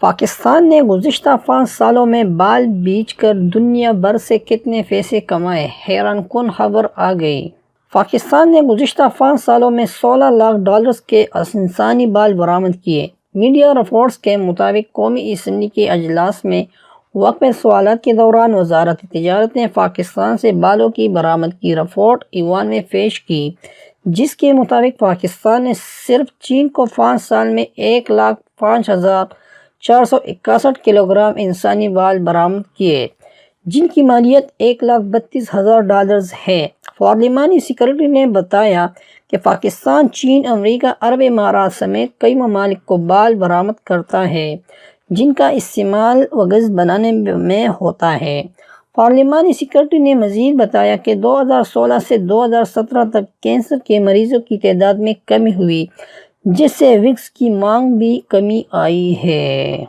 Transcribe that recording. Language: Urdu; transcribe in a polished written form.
پاکستان نے گزشتہ 5 سالوں میں بال بیچ کر دنیا بھر سے کتنے پیسے کمائے؟ حیران کن خبر آ گئی۔ پاکستان نے گزشتہ 5 سالوں میں $16 لاکھ کے انسانی بال برآمد کیے۔ میڈیا رپورٹس کے مطابق قومی اسمبلی کے اجلاس میں وقفے سوالات کے دوران وزارت تجارت نے پاکستان سے بالوں کی برآمد کی رپورٹ ایوان میں پیش کی، جس کے مطابق پاکستان نے صرف چین کو 5 سال میں 1,05,461 کلو گرام انسانی بال برآمد کیے، جن کی مالیت $1,32,000 ہے۔ پارلیمانی سیکریٹری نے بتایا کہ پاکستان، چین، امریکہ، عرب امارات سمیت کئی ممالک کو بال برآمد کرتا ہے، جن کا استعمال ویکس بنانے میں ہوتا ہے۔ پارلیمانی سیکریٹری نے مزید بتایا کہ 2016 سے 2017 تک کینسر کے مریضوں کی تعداد میں کمی ہوئی، جس سے ویکس کی مانگ بھی کمی آئی ہے۔